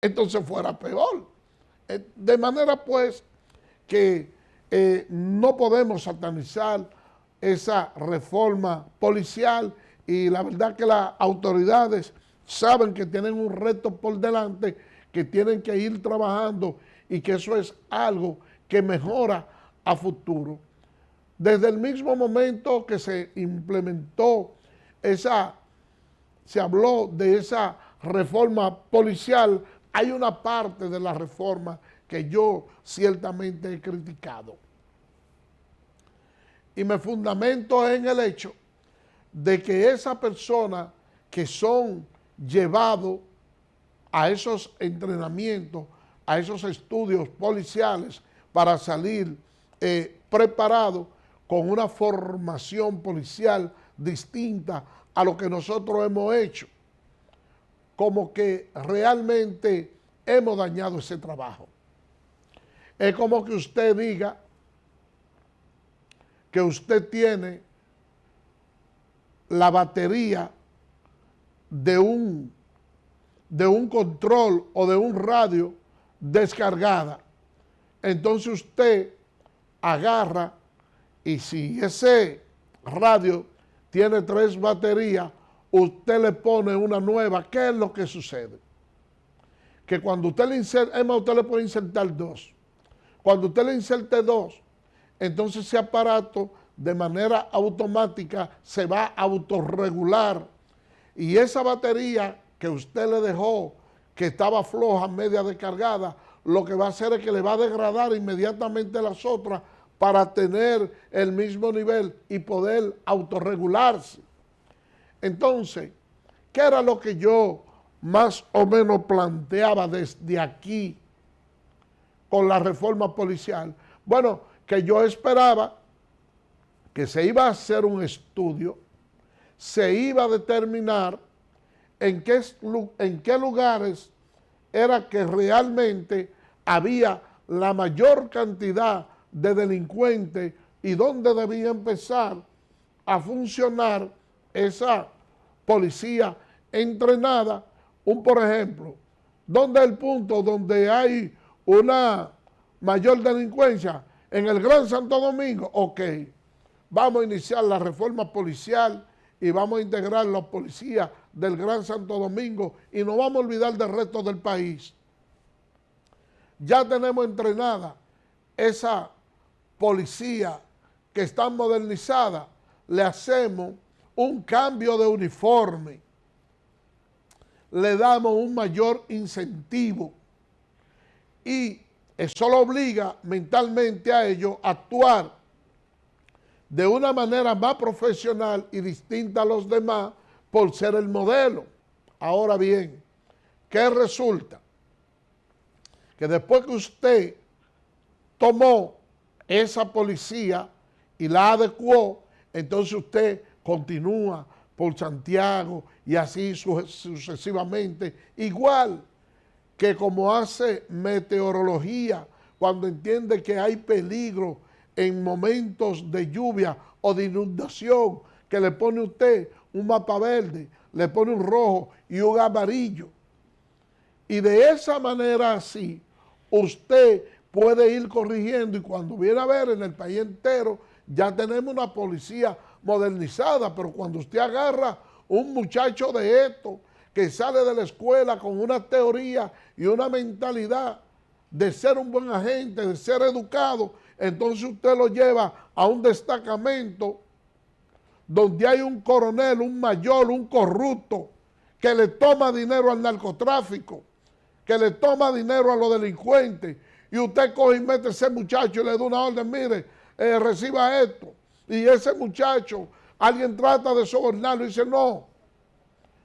entonces fuera peor. De manera pues que no podemos satanizar esa reforma policial y la verdad que las autoridades saben que tienen un reto por delante, que tienen que ir trabajando y que eso es algo que mejora a futuro. Desde el mismo momento que se implementó se habló de esa reforma policial, hay una parte de la reforma que yo ciertamente he criticado. Y me fundamento en el hecho de que esas personas que son llevados a esos entrenamientos, a esos estudios policiales para salir preparados con una formación policial distinta a lo que nosotros hemos hecho, como que realmente hemos dañado ese trabajo. Es como que usted diga que usted tiene la batería de un control o de un radio descargada. Entonces usted agarra y si ese radio tiene 3 baterías, usted le pone una nueva. ¿Qué es lo que sucede? Que cuando usted le inserta, usted le puede insertar 2. Cuando usted le inserte 2, entonces ese aparato de manera automática se va a autorregular y esa batería que usted le dejó, que estaba floja, media descargada, lo que va a hacer es que le va a degradar inmediatamente las otras para tener el mismo nivel y poder autorregularse. Entonces, ¿qué era lo que yo más o menos planteaba desde aquí con la reforma policial? Bueno, que yo esperaba que se iba a hacer un estudio, se iba a determinar en qué lugares era que realmente había la mayor cantidad de delincuentes y dónde debía empezar a funcionar esa policía entrenada. Por ejemplo, ¿dónde es el punto donde hay una mayor delincuencia? En el Gran Santo Domingo. Ok, vamos a iniciar la reforma policial y vamos a integrar los policías del Gran Santo Domingo y no vamos a olvidar del resto del país. Ya tenemos entrenada esa policía que está modernizada, le hacemos un cambio de uniforme, le damos un mayor incentivo y eso lo obliga mentalmente a ellos a actuar de una manera más profesional y distinta a los demás por ser el modelo. Ahora bien, ¿qué resulta? Que después que usted tomó esa policía y la adecuó, entonces usted continúa por Santiago y así sucesivamente, igual que como hace meteorología cuando entiende que hay peligro en momentos de lluvia o de inundación, que le pone usted un mapa verde, le pone un rojo y un amarillo. Y de esa manera así, usted puede ir corrigiendo y cuando viene a ver en el país entero, ya tenemos una policía modernizada, pero cuando usted agarra un muchacho de esto, que sale de la escuela con una teoría y una mentalidad de ser un buen agente, de ser educado, entonces usted lo lleva a un destacamento donde hay un coronel, un mayor, un corrupto, que le toma dinero al narcotráfico, que le toma dinero a los delincuentes, y usted coge y mete a ese muchacho y le da una orden, mire, reciba esto, y ese muchacho, alguien trata de sobornarlo y dice, no,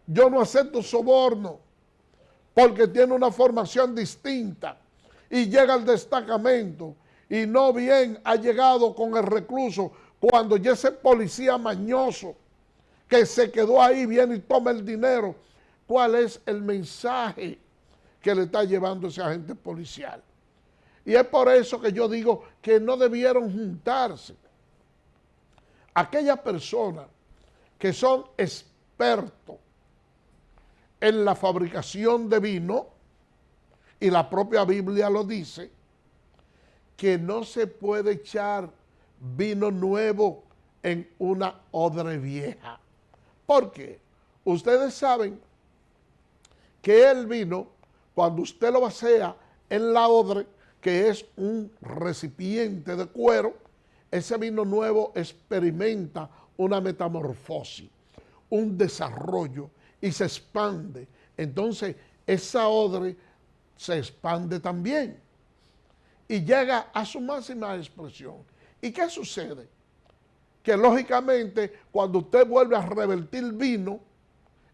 yo no acepto soborno, porque tiene una formación distinta, y llega al destacamento, y no bien ha llegado con el recluso, cuando ya ese policía mañoso que se quedó ahí viene y toma el dinero. ¿Cuál es el mensaje que le está llevando ese agente policial? Y es por eso que yo digo que no debieron juntarse aquellas personas que son expertos en la fabricación de vino, y la propia Biblia lo dice, que no se puede echar vino nuevo en una odre vieja. ¿Por qué? Ustedes saben que el vino, cuando usted lo vacía en la odre, que es un recipiente de cuero, ese vino nuevo experimenta una metamorfosis, un desarrollo y se expande. Entonces, esa odre se expande también y llega a su máxima expresión. ¿Y qué sucede? Que lógicamente, cuando usted vuelve a revertir vino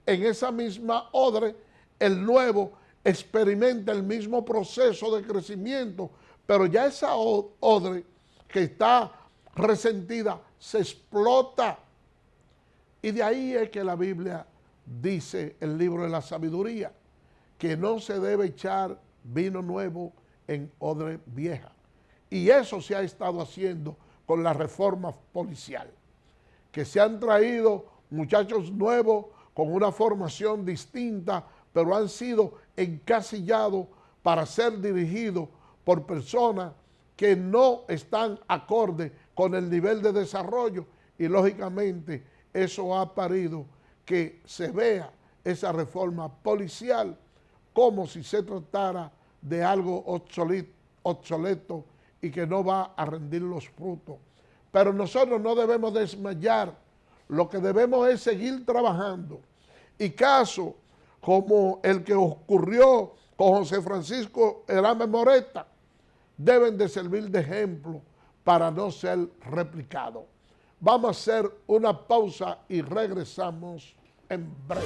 en esa misma odre, el nuevo experimenta el mismo proceso de crecimiento, pero ya esa odre que está resentida se explota. Y de ahí es que la Biblia dice, el libro de la sabiduría, que no se debe echar vino nuevo en odre vieja. Y eso se ha estado haciendo con la reforma policial, que se han traído muchachos nuevos con una formación distinta, pero han sido encasillados para ser dirigidos por personas que no están acorde con el nivel de desarrollo, y lógicamente eso ha parido que se vea esa reforma policial como si se tratara de algo obsoleto y que no va a rendir los frutos. Pero nosotros no debemos desmayar, lo que debemos es seguir trabajando. Y casos como el que ocurrió con José Francisco Herame Moreta deben de servir de ejemplo para no ser replicados. Vamos a hacer una pausa y regresamos en breve.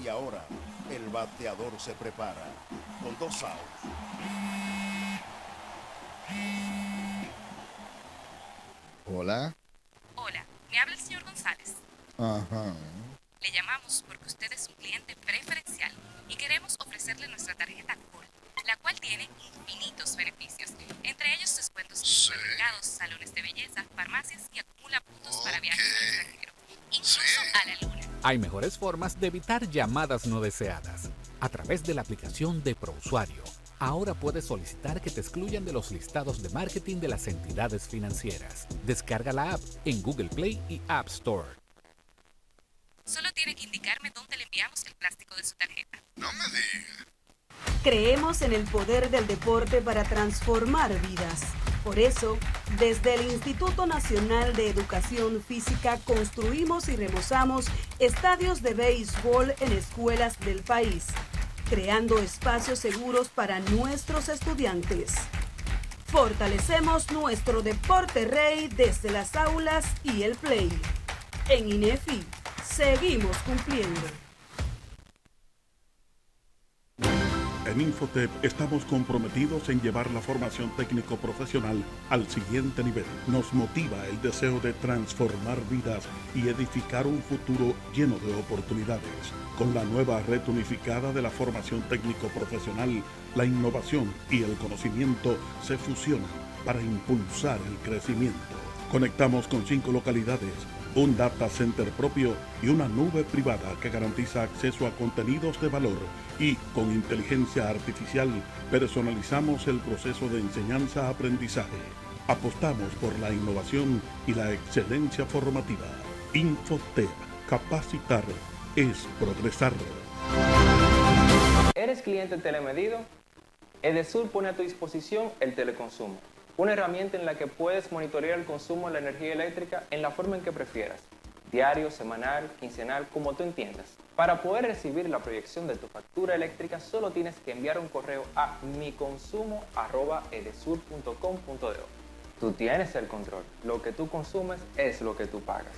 Y ahora el bateador se prepara con 2 outs. Hola. Hola, me habla el señor González. Ajá. Le llamamos porque usted es un cliente preferencial y queremos ofrecerle nuestra tarjeta Gold, la cual tiene infinitos beneficios, entre ellos descuentos en supermercados, salones de belleza, farmacias y acumula puntos para viajes al extranjero, incluso a la luna. Hay mejores formas de evitar llamadas no deseadas. A través de la aplicación de ProUsuario, ahora puedes solicitar que te excluyan de los listados de marketing de las entidades financieras. Descarga la app en Google Play y App Store. Solo tiene que indicarme dónde le enviamos el plástico de su tarjeta. No me digas. Creemos en el poder del deporte para transformar vidas. Por eso, desde el Instituto Nacional de Educación Física construimos y remozamos estadios de béisbol en escuelas del país, creando espacios seguros para nuestros estudiantes. Fortalecemos nuestro deporte rey desde las aulas y el play. En INEFI, seguimos cumpliendo. En Infotep estamos comprometidos en llevar la formación técnico-profesional al siguiente nivel. Nos motiva el deseo de transformar vidas y edificar un futuro lleno de oportunidades. Con la nueva red unificada de la formación técnico-profesional, la innovación y el conocimiento se fusionan para impulsar el crecimiento. Conectamos con 5 localidades, un data center propio y una nube privada que garantiza acceso a contenidos de valor, y con inteligencia artificial personalizamos el proceso de enseñanza-aprendizaje. Apostamos por la innovación y la excelencia formativa. Infotep, capacitar es progresar. ¿Eres cliente telemedido? Edesur pone a tu disposición el teleconsumo, una herramienta en la que puedes monitorear el consumo de la energía eléctrica en la forma en que prefieras, diario, semanal, quincenal, como tú entiendas. Para poder recibir la proyección de tu factura eléctrica, solo tienes que enviar un correo a miconsumo@edesur.com.do. Tú tienes el control. Lo que tú consumes es lo que tú pagas.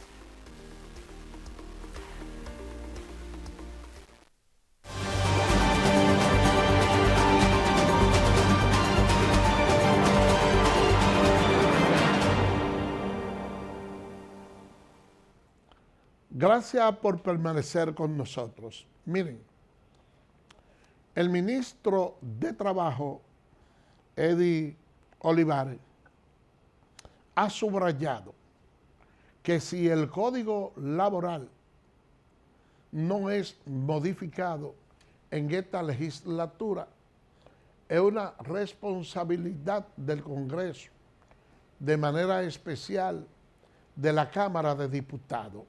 Gracias por permanecer con nosotros. Miren, el ministro de Trabajo, Eddie Olivares, ha subrayado que si el Código Laboral no es modificado en esta legislatura, es una responsabilidad del Congreso, de manera especial de la Cámara de Diputados,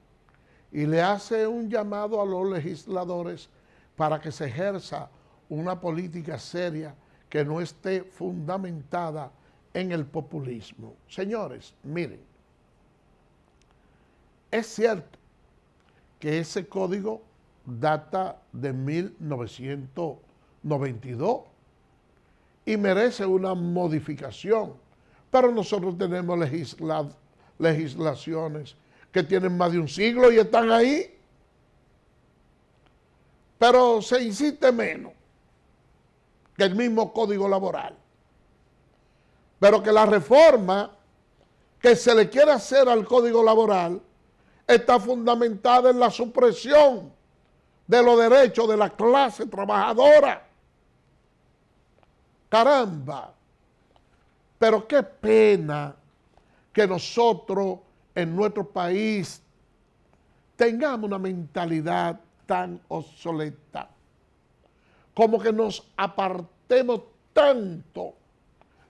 y le hace un llamado a los legisladores para que se ejerza una política seria que no esté fundamentada en el populismo. Señores, miren, es cierto que ese código data de 1992 y merece una modificación, pero nosotros tenemos legislaciones que tienen más de un siglo y están ahí, pero se insiste menos que el mismo Código Laboral, pero que la reforma que se le quiere hacer al Código Laboral está fundamentada en la supresión de los derechos de la clase trabajadora. Caramba, pero qué pena que nosotros en nuestro país tengamos una mentalidad tan obsoleta, como que nos apartemos tanto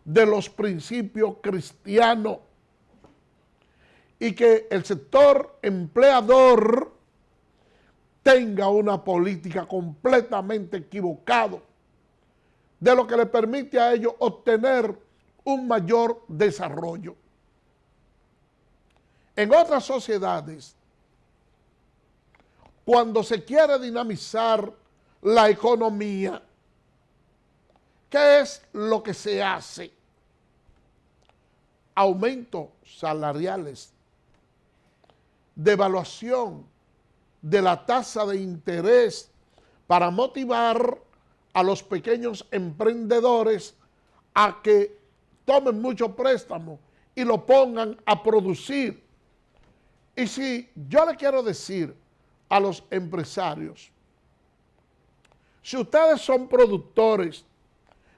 de los principios cristianos y que el sector empleador tenga una política completamente equivocada de lo que le permite a ellos obtener un mayor desarrollo. En otras sociedades, cuando se quiere dinamizar la economía, ¿qué es lo que se hace? Aumentos salariales, devaluación de la tasa de interés para motivar a los pequeños emprendedores a que tomen mucho préstamo y lo pongan a producir. Y si yo le quiero decir a los empresarios, si ustedes son productores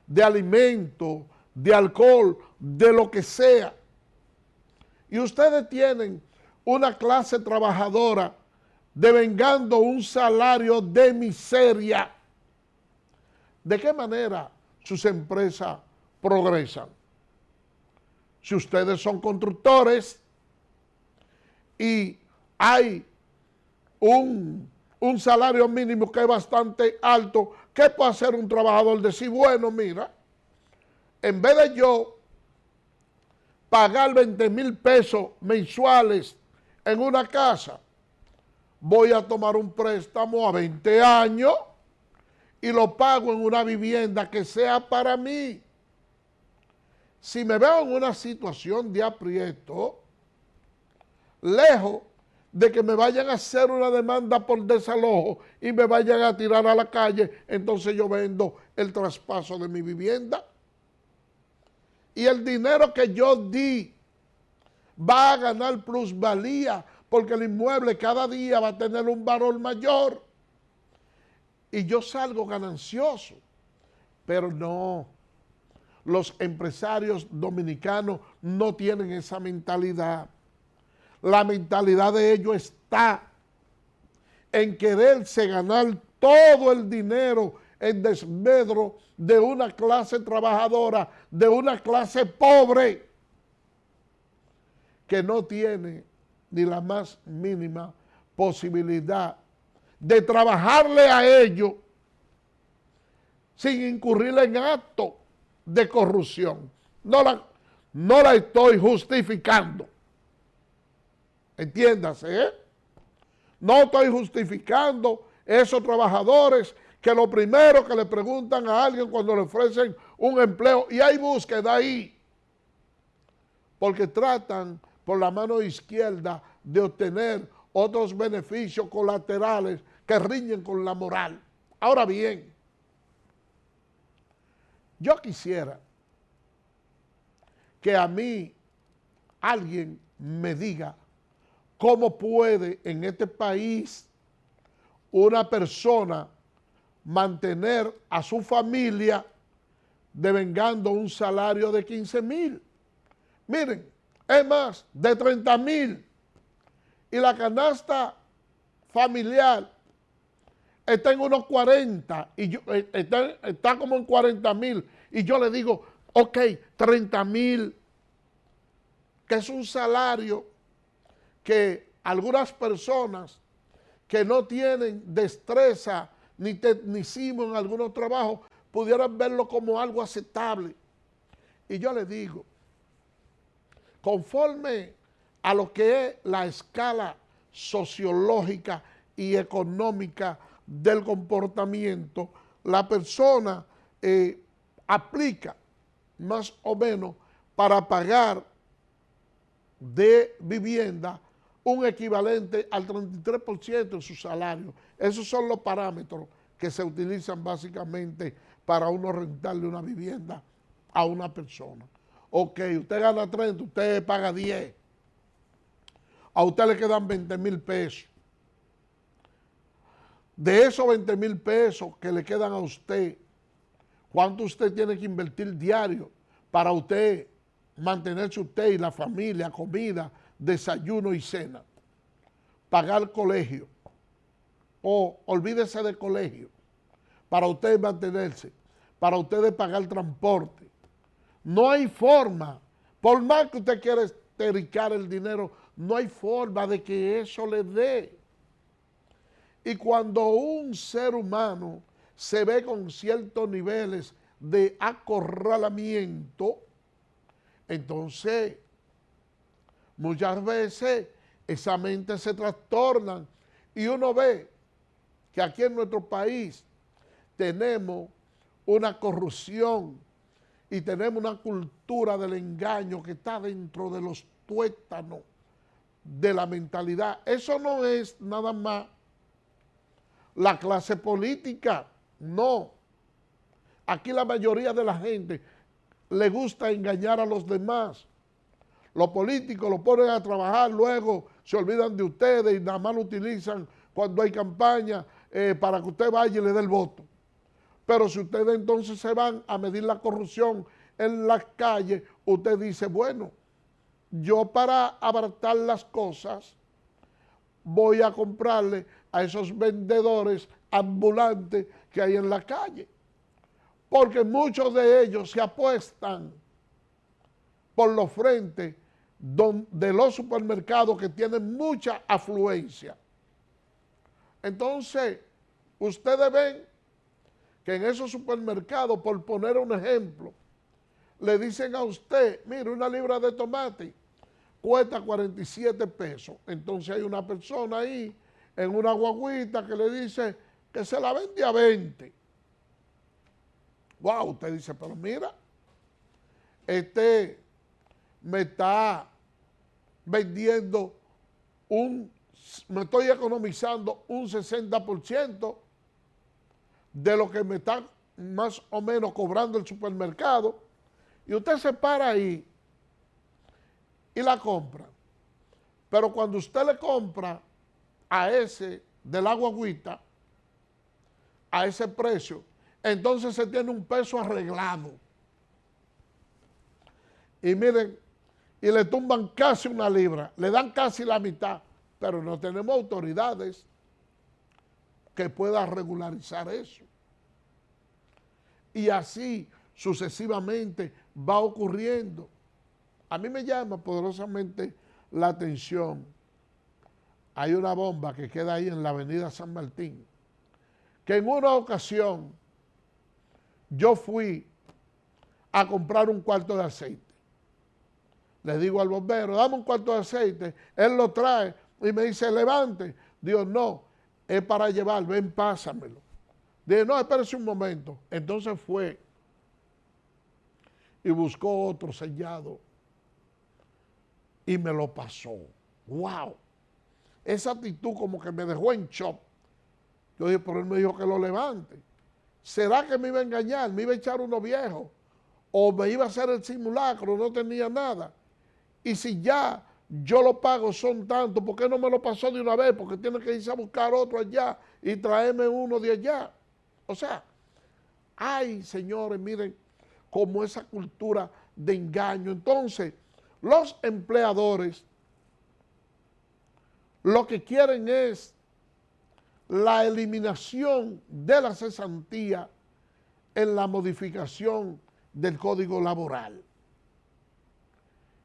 de alimentos, de alcohol, de lo que sea, y ustedes tienen una clase trabajadora devengando un salario de miseria, ¿de qué manera sus empresas progresan? Si ustedes son constructores y hay un salario mínimo que es bastante alto, ¿qué puede hacer un trabajador? Decir, bueno, mira, en vez de yo pagar 20,000 pesos mensuales en una casa, voy a tomar un préstamo a 20 años y lo pago en una vivienda que sea para mí. Si me veo en una situación de aprieto, lejos de que me vayan a hacer una demanda por desalojo y me vayan a tirar a la calle, entonces yo vendo el traspaso de mi vivienda. Y el dinero que yo di va a ganar plusvalía, porque el inmueble cada día va a tener un valor mayor. Y yo salgo ganancioso. Pero no, los empresarios dominicanos no tienen esa mentalidad. La mentalidad de ellos está en quererse ganar todo el dinero en desmedro de una clase trabajadora, de una clase pobre, que no tiene ni la más mínima posibilidad de trabajarle a ellos sin incurrir en actos de corrupción. No la estoy justificando. Entiéndase, ¿eh? No estoy justificando esos trabajadores que lo primero que le preguntan a alguien cuando le ofrecen un empleo, y hay búsqueda ahí, porque tratan por la mano izquierda de obtener otros beneficios colaterales que riñen con la moral. Ahora bien, yo quisiera que a mí alguien me diga cómo puede en este país una persona mantener a su familia devengando un salario de 15,000. Miren, Es más, de 30,000. Y la canasta familiar está en unos 40, y yo, está como en 40,000. Y yo le digo, ok, 30,000, que es un salario que algunas personas que no tienen destreza ni tecnicismo en algunos trabajos pudieran verlo como algo aceptable. Y yo le digo, conforme a lo que es la escala sociológica y económica del comportamiento, la persona aplica más o menos para pagar de vivienda un equivalente al 33% de su salario. Esos son los parámetros que se utilizan básicamente para uno rentarle una vivienda a una persona. Ok, usted gana 30, usted paga 10. A usted le quedan 20,000 pesos. De esos 20,000 pesos que le quedan a usted, ¿cuánto usted tiene que invertir diario para usted mantenerse usted y la familia, comida, desayuno y cena? Pagar colegio. O olvídese de colegio. Para usted mantenerse. Para usted pagar transporte. No hay forma. Por más que usted quiera estericar el dinero, no hay forma de que eso le dé. Y cuando un ser humano se ve con ciertos niveles de acorralamiento, entonces muchas veces esa mente se trastorna y uno ve que aquí en nuestro país tenemos una corrupción y tenemos una cultura del engaño que está dentro de los tuétanos de la mentalidad. Eso no es nada más la clase política, no. Aquí la mayoría de la gente le gusta engañar a los demás. Los políticos lo ponen a trabajar, luego se olvidan de ustedes y nada más lo utilizan cuando hay campaña para que usted vaya y le dé el voto. Pero si ustedes entonces se van a medir la corrupción en las calles, usted dice, bueno, yo para abaratar las cosas voy a comprarle a esos vendedores ambulantes que hay en la calle. Porque muchos de ellos se apuestan por los frentes de los supermercados que tienen mucha afluencia. Entonces, ustedes ven que en esos supermercados, por poner un ejemplo, le dicen a usted, mire, una libra de tomate cuesta 47 pesos. Entonces hay una persona ahí en una guaguita que le dice que se la vende a 20. Wow, usted dice, pero mira, me está vendiendo me estoy economizando un 60% de lo que me está más o menos cobrando el supermercado. Y usted se para ahí y la compra. Pero cuando usted le compra a ese de la guaguita, a ese precio, entonces se tiene un peso arreglado. Y miren, y le tumban casi una libra, le dan casi la mitad, pero no tenemos autoridades que puedan regularizar eso. Y así sucesivamente va ocurriendo. A mí me llama poderosamente la atención. Hay una bomba que queda ahí en la avenida San Martín, que en una ocasión yo fui a comprar un cuarto de aceite. Le digo al bombero, dame un cuarto de aceite. Él lo trae y me dice, levante. Digo, no, es para llevar, ven, pásamelo. Dije, no, espérese un momento. Entonces fue y buscó otro sellado y me lo pasó. ¡Wow! Esa actitud como que me dejó en shock. Yo dije, pero él me dijo que lo levante. ¿Será que me iba a engañar? ¿Me iba a echar uno viejo? ¿O me iba a hacer el simulacro? No tenía nada. Y si ya yo lo pago son tantos, ¿por qué no me lo pasó de una vez? Porque tiene que irse a buscar otro allá y traerme uno de allá. O sea, ay, señores, miren, como esa cultura de engaño. Entonces, Los empleadores lo que quieren es la eliminación de la cesantía en la modificación del Código Laboral.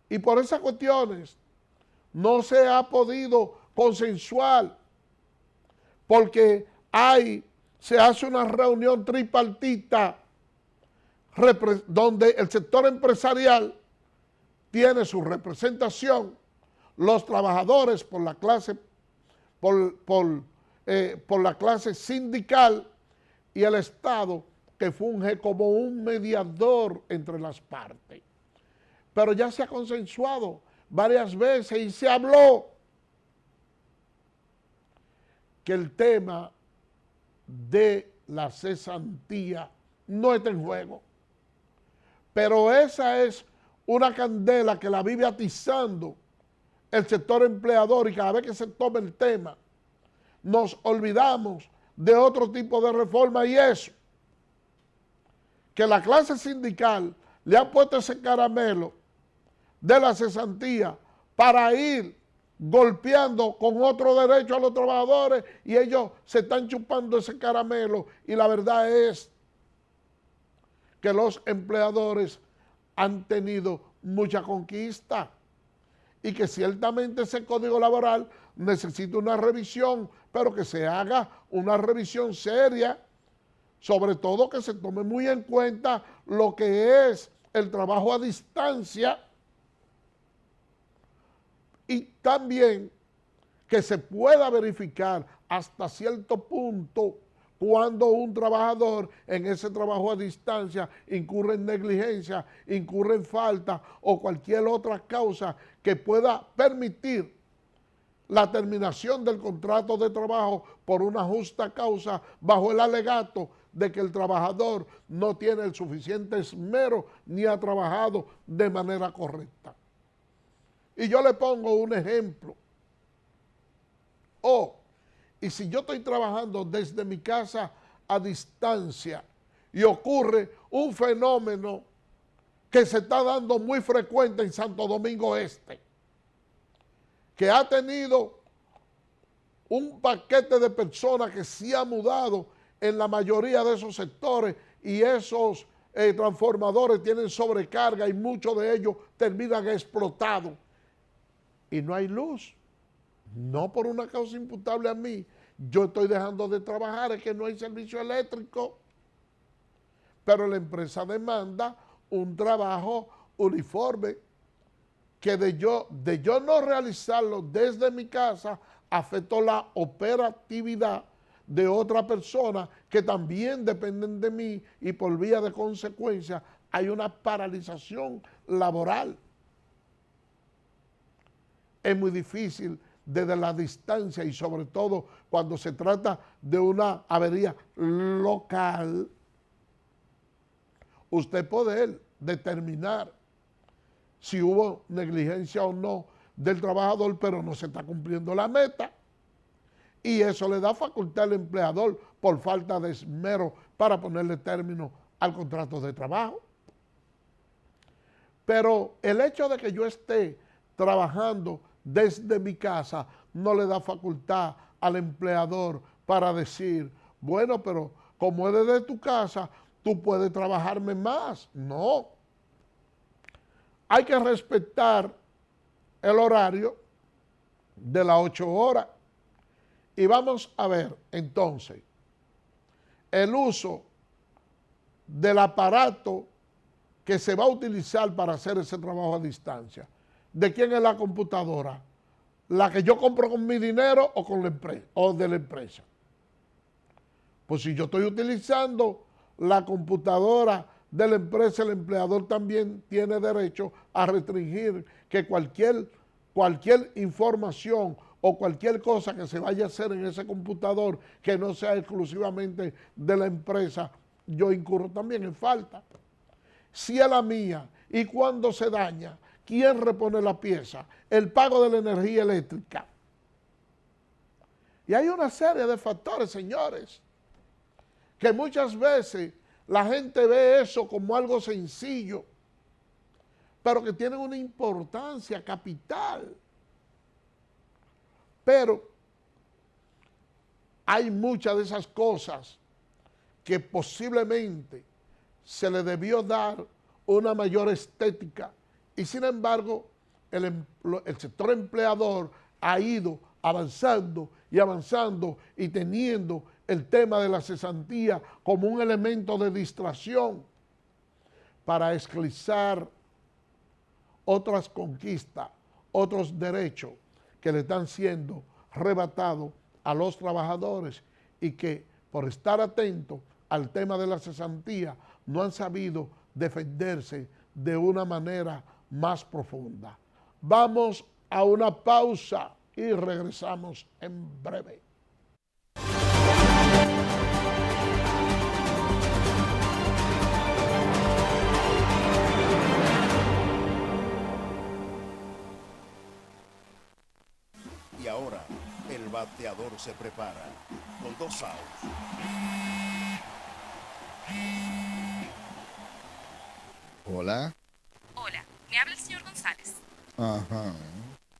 Y por esas cuestiones no se ha podido consensuar, porque se hace una reunión tripartita donde el sector empresarial tiene su representación, los trabajadores por la clase, por la clase sindical, y el Estado, que funge como un mediador entre las partes. Pero ya se ha consensuado varias veces y se habló que el tema de la cesantía no está en juego. Pero esa es una candela que la vive atizando el sector empleador, y cada vez que se toma el tema nos olvidamos de otro tipo de reforma, y eso, que la clase sindical le ha puesto ese caramelo de la cesantía para ir golpeando con otro derecho a los trabajadores, y ellos se están chupando ese caramelo, y la verdad es que los empleadores han tenido mucha conquista y que ciertamente ese Código Laboral necesita una revisión, pero que se haga una revisión seria, sobre todo que se tome muy en cuenta lo que es el trabajo a distancia, y también que se pueda verificar hasta cierto punto cuando un trabajador en ese trabajo a distancia incurre en negligencia, incurre en falta o cualquier otra causa que pueda permitir la terminación del contrato de trabajo por una justa causa, bajo el alegato de que el trabajador no tiene el suficiente esmero ni ha trabajado de manera correcta. Y yo le pongo un ejemplo. Y si yo estoy trabajando desde mi casa a distancia y ocurre un fenómeno que se está dando muy frecuente en Santo Domingo Este, que ha tenido un paquete de personas que se ha mudado en la mayoría de esos sectores, y esos transformadores tienen sobrecarga y muchos de ellos terminan explotados y no hay luz. No por una causa imputable a mí, yo estoy dejando de trabajar, es que no hay servicio eléctrico, pero la empresa demanda un trabajo uniforme, que de yo no realizarlo desde mi casa afectó la operatividad de otra persona que también dependen de mí, y por vía de consecuencia hay una paralización laboral. Es muy difícil desde la distancia, y sobre todo cuando se trata de una avería local, usted poder determinar si hubo negligencia o no del trabajador, pero no se está cumpliendo la meta. Y eso le da facultad al empleador por falta de esmero para ponerle término al contrato de trabajo. Pero el hecho de que yo esté trabajando desde mi casa no le da facultad al empleador para decir, bueno, pero como es desde tu casa, tú puedes trabajarme más. No. Hay que respetar el horario de las 8 horas. Y vamos a ver, entonces, el uso del aparato que se va a utilizar para hacer ese trabajo a distancia. ¿De quién es la computadora? ¿La que yo compro con mi dinero o con la empresa, o de la empresa? Pues si yo estoy utilizando la computadora de la empresa, el empleador también tiene derecho a restringir que cualquier información o cualquier cosa que se vaya a hacer en ese computador que no sea exclusivamente de la empresa, yo incurro también en falta. Si es la mía y cuando se daña, ¿quién repone la pieza? El pago de la energía eléctrica. Y hay una serie de factores, señores, que muchas veces la gente ve eso como algo sencillo, pero que tienen una importancia capital. Pero hay muchas de esas cosas que posiblemente se le debió dar una mayor estética y sin embargo el sector empleador ha ido avanzando y teniendo el tema de la cesantía como un elemento de distracción para esclavizar otras conquistas, otros derechos que le están siendo arrebatados a los trabajadores y que por estar atentos al tema de la cesantía no han sabido defenderse de una manera más profunda. Vamos a una pausa y regresamos en breve. Y ahora el bateador se prepara con 2 outs. Hola. Hola, me habla el señor González. Ajá.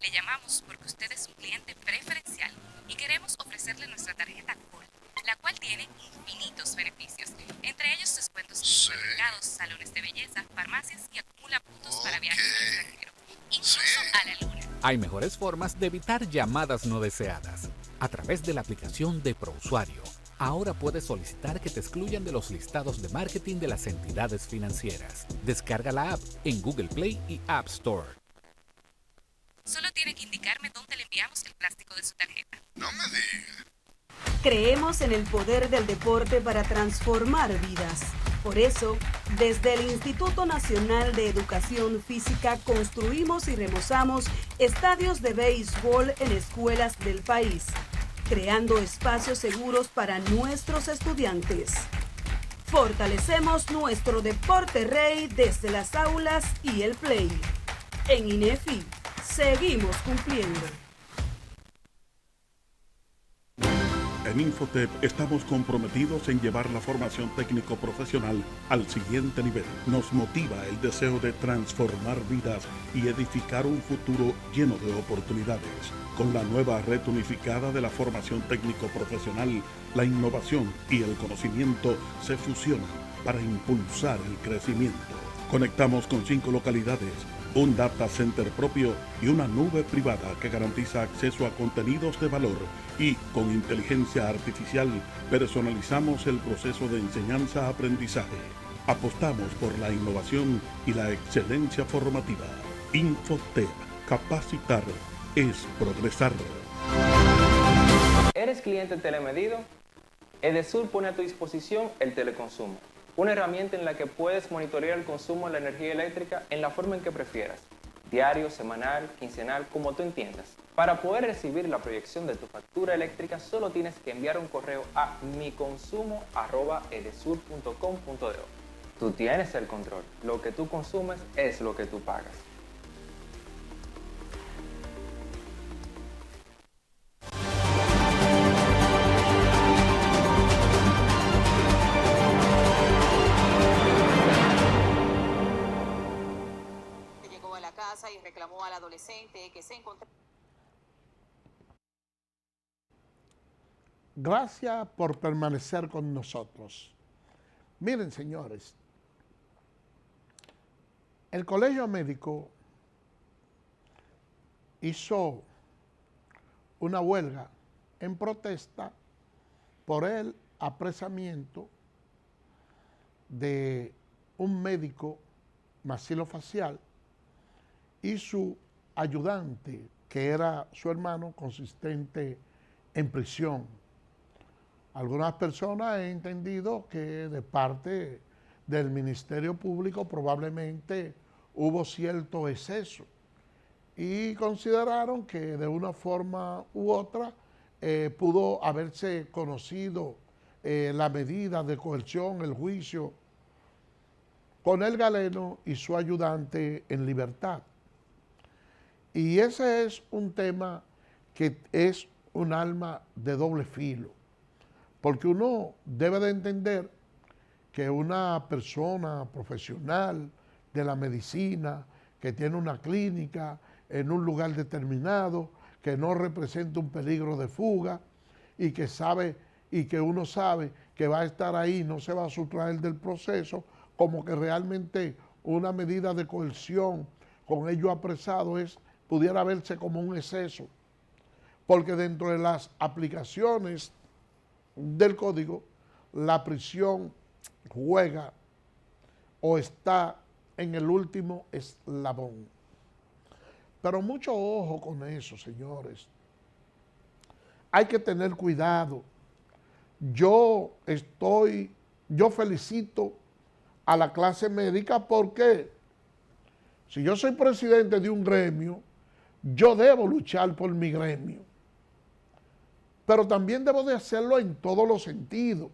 Le llamamos porque usted es un cliente preferencial y queremos ofrecerle nuestra tarjeta COL, la cual tiene infinitos beneficios, entre ellos descuentos en supermercados, salones de belleza, farmacias y acumula puntos para viajes al extranjero, incluso a la luna. Hay mejores formas de evitar llamadas no deseadas. A través de la aplicación de ProUsuario, ahora puedes solicitar que te excluyan de los listados de marketing de las entidades financieras. Descarga la app en Google Play y App Store. Solo tiene que indicarme dónde le enviamos el plástico de su tarjeta. No me digas. Creemos en el poder del deporte para transformar vidas. Por eso, desde el Instituto Nacional de Educación Física construimos y remozamos estadios de béisbol en escuelas del país, creando espacios seguros para nuestros estudiantes. Fortalecemos nuestro deporte rey desde las aulas y el play. En INEFI, seguimos cumpliendo. En Infotep estamos comprometidos en llevar la formación técnico-profesional al siguiente nivel. Nos motiva el deseo de transformar vidas y edificar un futuro lleno de oportunidades. Con la nueva red unificada de la formación técnico-profesional, la innovación y el conocimiento se fusionan para impulsar el crecimiento. Conectamos con 5 localidades, un data center propio y una nube privada que garantiza acceso a contenidos de valor y con inteligencia artificial personalizamos el proceso de enseñanza-aprendizaje. Apostamos por la innovación y la excelencia formativa. Infotep, capacitar es progresar. ¿Eres cliente telemedido? Edesur pone a tu disposición el teleconsumo, una herramienta en la que puedes monitorear el consumo de la energía eléctrica en la forma en que prefieras, diario, semanal, quincenal, como tú entiendas. Para poder recibir la proyección de tu factura eléctrica, solo tienes que enviar un correo a miconsumo@edesur.com.do. Tú tienes el control. Lo que tú consumes es lo que tú pagas. Llegó a la casa y reclamó al adolescente que se encontraba. Gracias por permanecer con nosotros. Miren, señores, el Colegio Médico hizo una huelga en protesta por el apresamiento de un médico maxilofacial y su ayudante, que era su hermano, consistente en prisión. Algunas personas han entendido que de parte del Ministerio Público probablemente hubo cierto exceso y consideraron que de una forma u otra pudo haberse conocido la medida de coerción, el juicio, con el galeno y su ayudante en libertad. Y ese es un tema que es un arma de doble filo, porque uno debe de entender que una persona profesional de la medicina que tiene una clínica en un lugar determinado, que no representa un peligro de fuga y que sabe y que uno sabe que va a estar ahí, no se va a sustraer del proceso, como que realmente una medida de coerción con ello apresado pudiera verse como un exceso, porque dentro de las aplicaciones del código, la prisión juega o está en el último eslabón. Pero mucho ojo con eso, señores. Hay que tener cuidado. Yo felicito a la clase médica porque si yo soy presidente de un gremio, yo debo luchar por mi gremio. Pero también debo de hacerlo en todos los sentidos.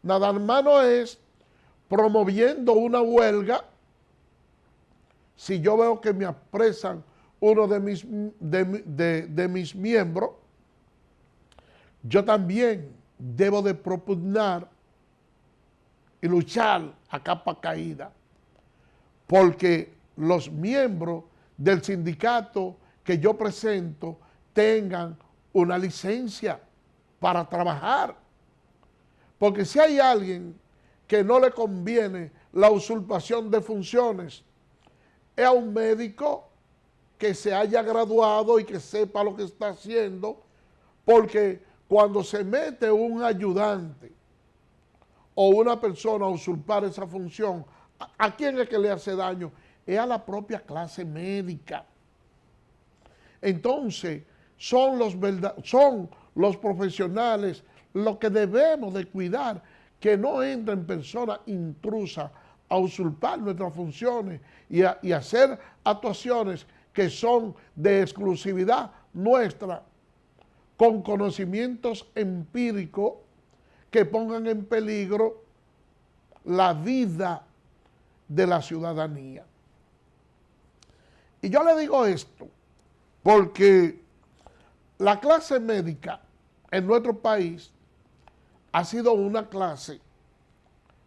Nada más no es promoviendo una huelga si yo veo que me apresan uno de mis miembros. Yo también debo de propugnar y luchar a capa caída porque los miembros del sindicato que yo presento tengan una licencia para trabajar. Porque si hay alguien que no le conviene la usurpación de funciones, es a un médico que se haya graduado y que sepa lo que está haciendo, porque cuando se mete un ayudante o una persona a usurpar esa función, ¿a quién es que le hace daño? Es a la propia clase médica. Entonces, son los profesionales los que debemos de cuidar, que no entren personas intrusas a usurpar nuestras funciones y hacer actuaciones que son de exclusividad nuestra, con conocimientos empíricos que pongan en peligro la vida de la ciudadanía. Y yo le digo esto porque la clase médica en nuestro país ha sido una clase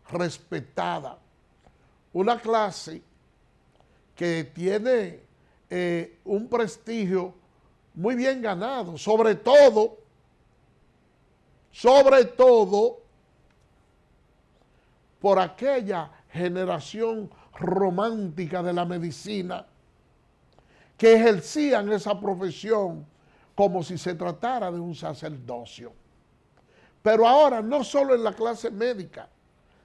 respetada, una clase que tiene un prestigio muy bien ganado, sobre todo por aquella generación romántica de la medicina que ejercían esa profesión como si se tratara de un sacerdocio. Pero ahora no solo en la clase médica,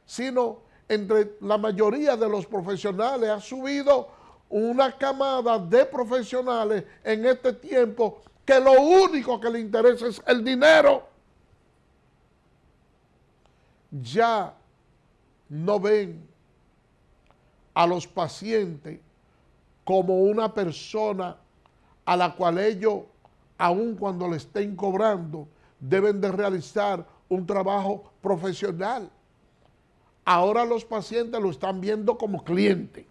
sino entre la mayoría de los profesionales ha subido una camada de profesionales en este tiempo que lo único que le interesa es el dinero. Ya no ven a los pacientes como una persona a la cual ellos, aun cuando le estén cobrando, deben de realizar un trabajo profesional. Ahora los pacientes lo están viendo como cliente.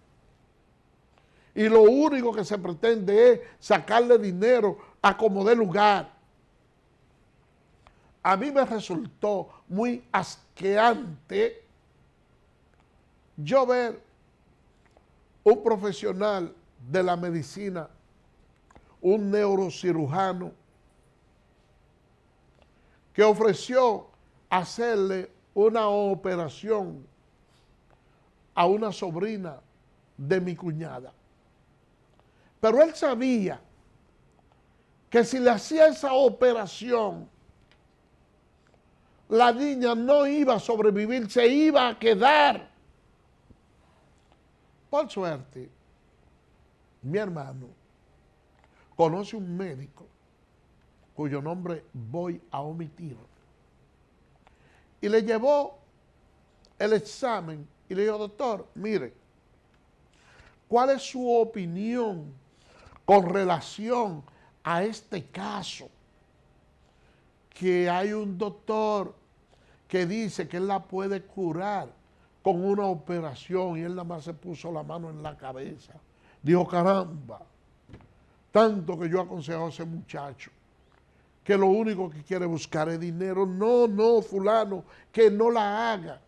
Y lo único que se pretende es sacarle dinero a como dé lugar. A mí me resultó muy asqueante yo ver un profesional de la medicina, un neurocirujano, que ofreció hacerle una operación a una sobrina de mi cuñada. Pero él sabía que si le hacía esa operación, la niña no iba a sobrevivir, se iba a quedar. Por suerte, mi hermano conoce un médico cuyo nombre voy a omitir, y le llevó el examen y le dijo: doctor, mire, ¿cuál es su opinión con relación a este caso? Que hay un doctor que dice que él la puede curar con una operación, y él nada más se puso la mano en la cabeza. Dijo: caramba, tanto que yo aconsejo a ese muchacho, que lo único que quiere buscar es dinero. No, fulano, que no la haga,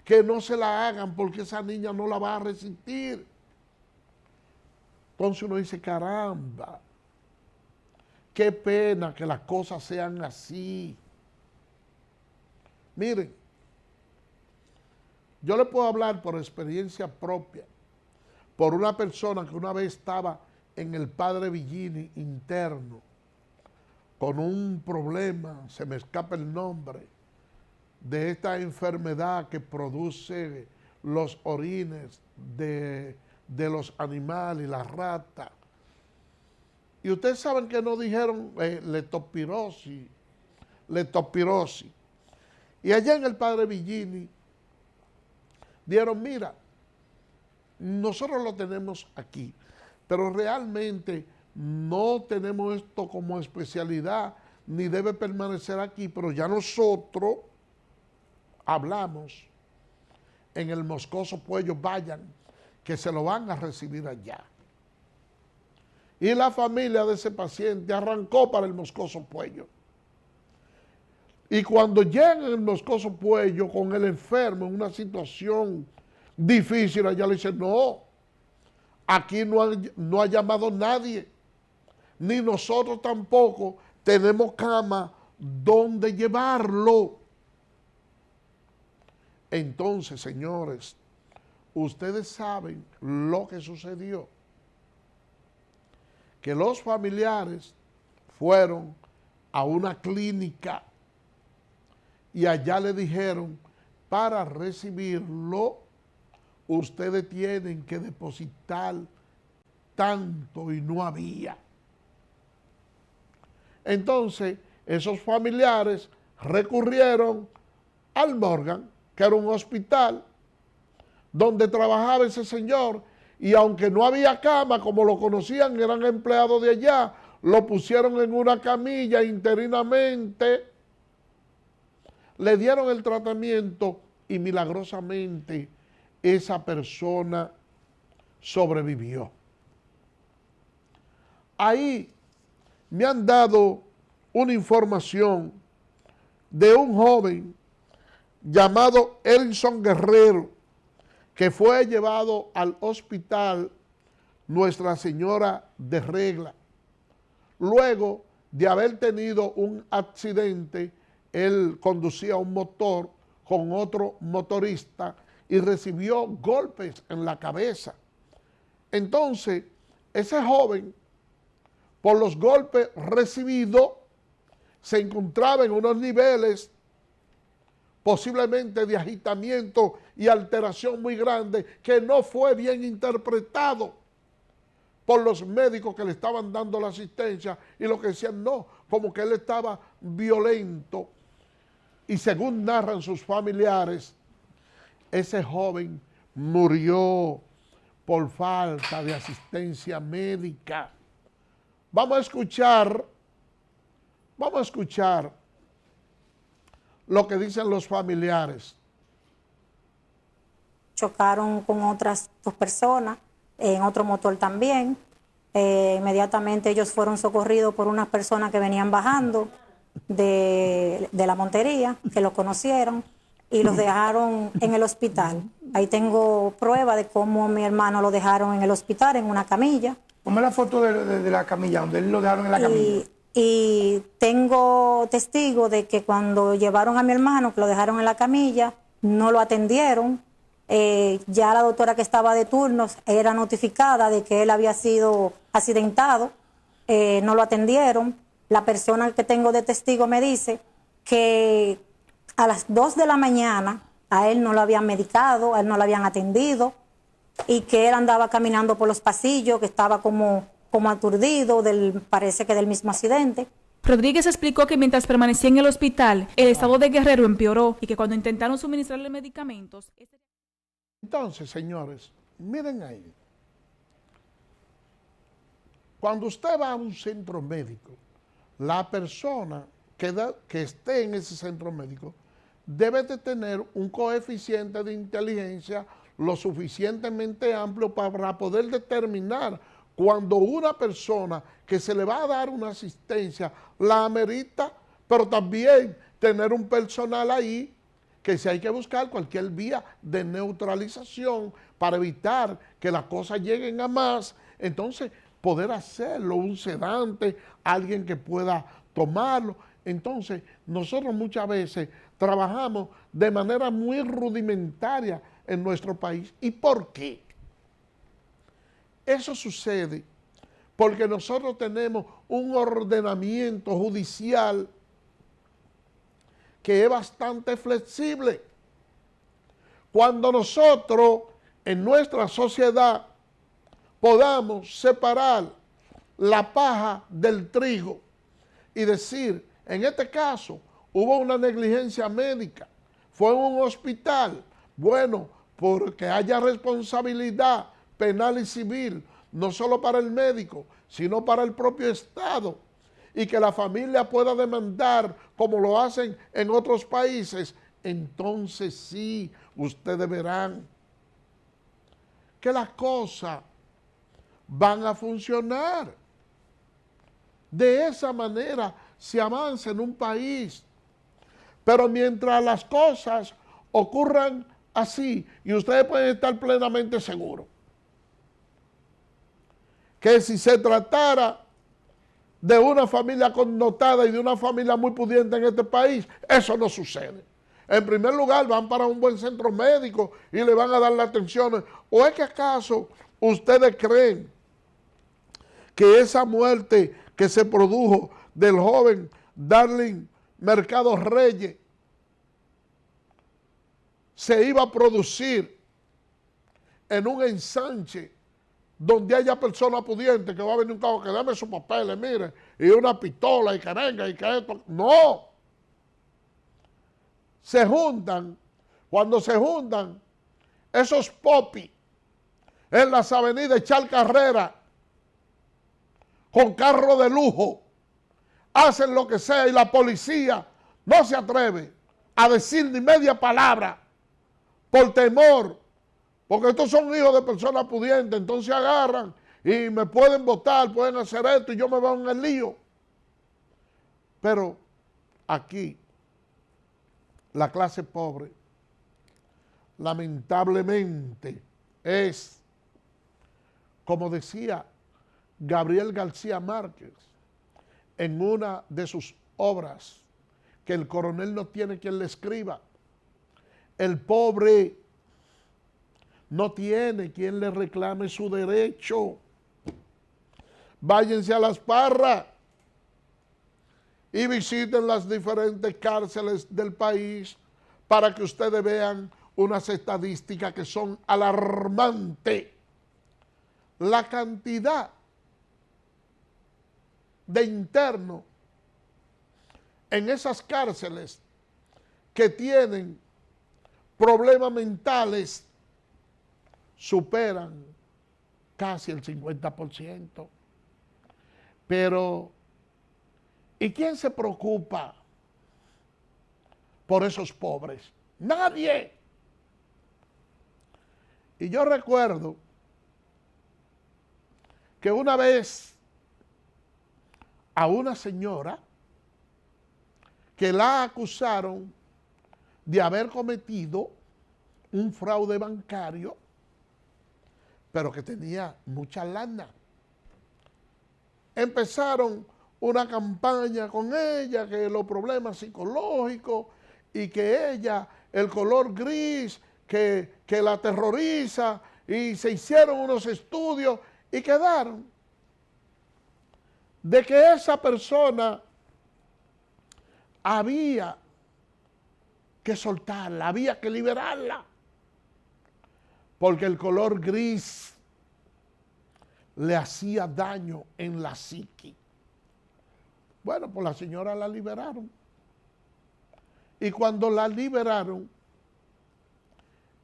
que no se la hagan, porque esa niña no la va a resistir. Entonces uno dice, caramba, qué pena que las cosas sean así. Miren, yo le puedo hablar por experiencia propia, por una persona que una vez estaba en el Padre Villini interno, con un problema, se me escapa el nombre, de esta enfermedad que produce los orines de los animales, las ratas. Y ustedes saben que nos dijeron leptospirosis. Y allá en el Padre Villini dieron, mira, nosotros lo tenemos aquí, pero realmente no tenemos esto como especialidad, ni debe permanecer aquí, pero ya nosotros hablamos en el Moscoso Puello, vayan, que se lo van a recibir allá. Y la familia de ese paciente arrancó para el Moscoso Puello. Y cuando llegan al Moscoso Puello con el enfermo en una situación difícil, allá le dicen, no, aquí no ha llamado nadie, ni nosotros tampoco tenemos cama donde llevarlo. Entonces, señores, ustedes saben lo que sucedió. Que los familiares fueron a una clínica y allá le dijeron, para recibirlo, ustedes tienen que depositar tanto y no había. Entonces, esos familiares recurrieron al Morgan, que era un hospital donde trabajaba ese señor, y aunque no había cama, como lo conocían, eran empleados de allá, lo pusieron en una camilla interinamente, le dieron el tratamiento y milagrosamente esa persona sobrevivió. Ahí me han dado una información de un joven llamado Ellison Guerrero, que fue llevado al hospital Nuestra Señora de Regla. Luego de haber tenido un accidente, él conducía un motor con otro motorista y recibió golpes en la cabeza. Entonces, ese joven, por los golpes recibidos, se encontraba en unos niveles posiblemente de agitamiento y alteración muy grande, que no fue bien interpretado por los médicos que le estaban dando la asistencia, y lo que decían, no, como que él estaba violento. Y según narran sus familiares, ese joven murió por falta de asistencia médica. Vamos a escuchar lo que dicen los familiares. Chocaron con otras 2 personas, en otro motor también. Inmediatamente ellos fueron socorridos por unas personas que venían bajando de la montería, que lo conocieron, y los dejaron en el hospital. Ahí tengo prueba de cómo mi hermano lo dejaron en el hospital, en una camilla. Ponme la foto de la camilla, donde él lo dejaron en la camilla. Y tengo testigo de que cuando llevaron a mi hermano, que lo dejaron en la camilla, no lo atendieron. Ya la doctora que estaba de turnos era notificada de que él había sido accidentado, no lo atendieron. La persona que tengo de testigo me dice que a las 2 de la mañana a él no lo habían medicado, a él no lo habían atendido, y que él andaba caminando por los pasillos, que estaba como aturdido, parece que del mismo accidente. Rodríguez explicó que mientras permanecía en el hospital, el estado de Guerrero empeoró y que cuando intentaron suministrarle medicamentos... Entonces, señores, miren ahí. Cuando usted va a un centro médico, la persona que esté en ese centro médico debe de tener un coeficiente de inteligencia lo suficientemente amplio para poder determinar cuando una persona que se le va a dar una asistencia la amerita, pero también tener un personal ahí que si hay que buscar cualquier vía de neutralización para evitar que las cosas lleguen a más, entonces poder hacerlo, un sedante, alguien que pueda tomarlo. Entonces, nosotros muchas veces trabajamos de manera muy rudimentaria en nuestro país. ¿Y por qué? Eso sucede porque nosotros tenemos un ordenamiento judicial que es bastante flexible. Cuando nosotros en nuestra sociedad podamos separar la paja del trigo y decir, en este caso, hubo una negligencia médica, fue en un hospital, bueno, porque haya responsabilidad penal y civil, no solo para el médico, sino para el propio Estado, y que la familia pueda demandar como lo hacen en otros países, entonces sí, ustedes verán que las cosas van a funcionar. De esa manera se avanza en un país. Pero mientras las cosas ocurran así, y ustedes pueden estar plenamente seguros, que si se tratara de una familia connotada y de una familia muy pudiente en este país, eso no sucede. En primer lugar, van para un buen centro médico y le van a dar la atención. ¿O es que acaso ustedes creen que esa muerte que se produjo del joven Darling Mercado Reyes se iba a producir en un ensanche donde haya personas pudientes que va a venir un cabo que dame sus papeles, mire, y una pistola y que venga y que esto? No. Se juntan, cuando se juntan esos popis en las avenidas echar carrera con carro de lujo, hacen lo que sea y la policía no se atreve a decir ni media palabra por temor, porque estos son hijos de personas pudientes, entonces agarran y me pueden votar, pueden hacer esto y yo me veo en el lío. Pero aquí la clase pobre, lamentablemente, es, como decía Gabriel García Márquez en una de sus obras, que el coronel no tiene quien le escriba, el pobre no tiene quien le reclame su derecho. Váyanse a Las Parras y visiten las diferentes cárceles del país para que ustedes vean unas estadísticas que son alarmantes. La cantidad de internos en esas cárceles que tienen problemas mentales superan casi el 50%. Pero, ¿y quién se preocupa por esos pobres? Nadie. Y yo recuerdo que una vez a una señora que la acusaron de haber cometido un fraude bancario, pero que tenía mucha lana. Empezaron una campaña con ella, que los problemas psicológicos y que ella, el color gris, que la aterroriza, y se hicieron unos estudios y quedaron de que esa persona había que soltarla, había que liberarla, porque el color gris le hacía daño en la psiqui. Bueno, pues la señora la liberaron. Y cuando la liberaron,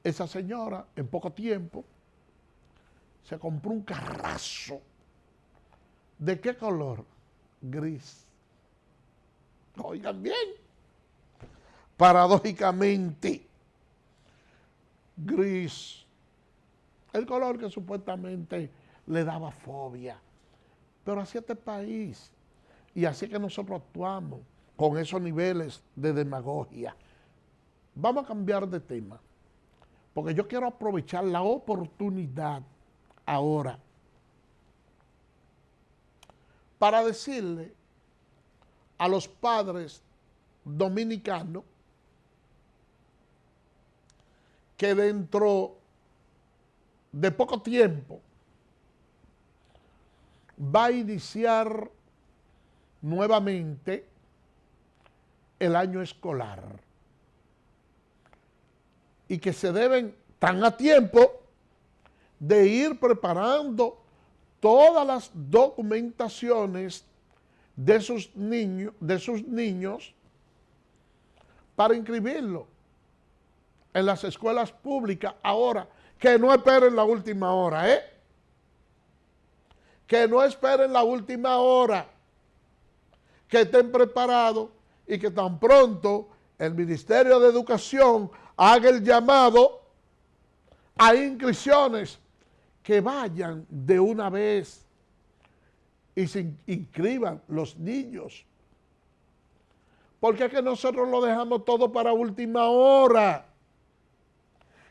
esa señora, en poco tiempo, se compró un carrazo. ¿De qué color? Gris. Oigan bien. Paradójicamente, gris. El color que supuestamente le daba fobia. Pero así este país. Y así que nosotros actuamos con esos niveles de demagogia. Vamos a cambiar de tema. Porque yo quiero aprovechar la oportunidad ahora para decirle a los padres dominicanos que dentro de poco tiempo va a iniciar nuevamente el año escolar y que se deben tan a tiempo de ir preparando todas las documentaciones de sus niños para inscribirlo en las escuelas públicas. Ahora, que no esperen la última hora, que no esperen la última hora, que estén preparados y que tan pronto el Ministerio de Educación haga el llamado a inscripciones, que vayan de una vez y se inscriban los niños. Porque es que nosotros lo dejamos todo para última hora.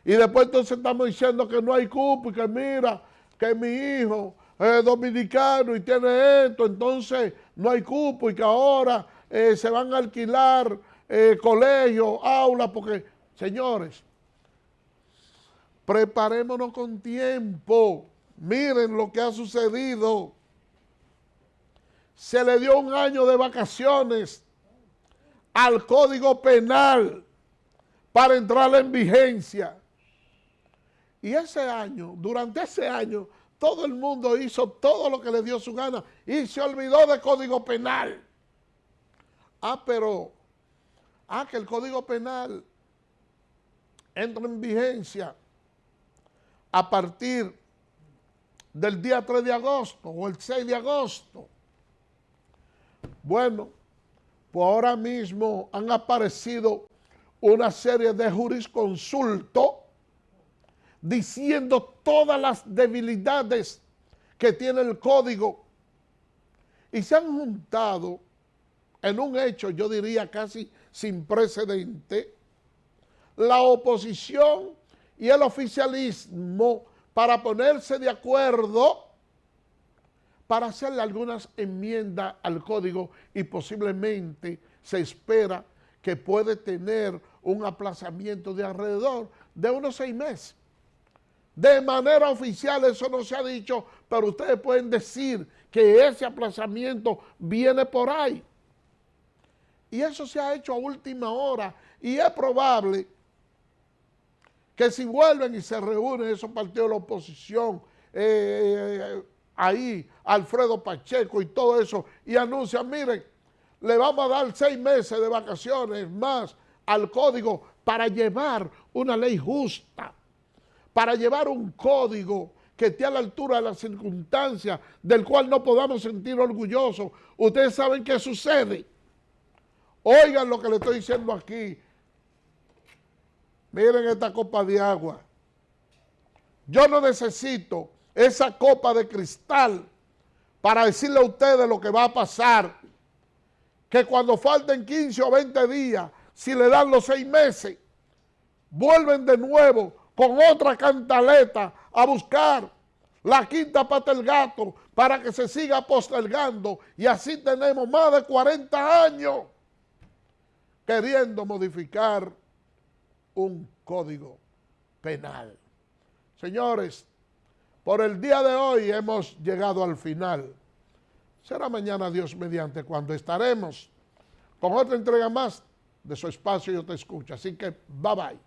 Y después entonces estamos diciendo que no hay cupo y que mira, que mi hijo es dominicano y tiene esto, entonces no hay cupo y que ahora se van a alquilar colegios, aulas, porque, señores, preparémonos con tiempo. Miren lo que ha sucedido. Se le dio un año de vacaciones al Código Penal para entrar en vigencia. Y ese año, durante ese año, todo el mundo hizo todo lo que le dio su gana y se olvidó del Código Penal. Que el Código Penal entra en vigencia a partir del día 3 de agosto o el 6 de agosto. Bueno, pues ahora mismo han aparecido una serie de jurisconsultos diciendo todas las debilidades que tiene el código y se han juntado en un hecho, yo diría casi sin precedente, la oposición y el oficialismo para ponerse de acuerdo para hacerle algunas enmiendas al código y posiblemente se espera que puede tener un aplazamiento de alrededor de unos 6 meses. De manera oficial eso no se ha dicho, pero ustedes pueden decir que ese aplazamiento viene por ahí. Y eso se ha hecho a última hora y es probable que si vuelven y se reúnen esos partidos de la oposición, ahí Alfredo Pacheco y todo eso, y anuncian, miren, le vamos a dar 6 meses de vacaciones más al código para llevar una ley justa, para llevar un código que esté a la altura de las circunstancias, del cual no podamos sentir orgullosos. Ustedes saben qué sucede. Oigan lo que le estoy diciendo aquí. Miren esta copa de agua. Yo no necesito esa copa de cristal para decirle a ustedes lo que va a pasar. Que cuando falten 15 o 20 días, si le dan los 6 meses, vuelven de nuevo con otra cantaleta a buscar la quinta pata del gato para que se siga postergando. Y así tenemos más de 40 años queriendo modificar un código penal. Señores, por el día de hoy hemos llegado al final. Será mañana, Dios mediante, cuando estaremos con otra entrega más de su espacio Yo Te Escucho. Así que, bye bye.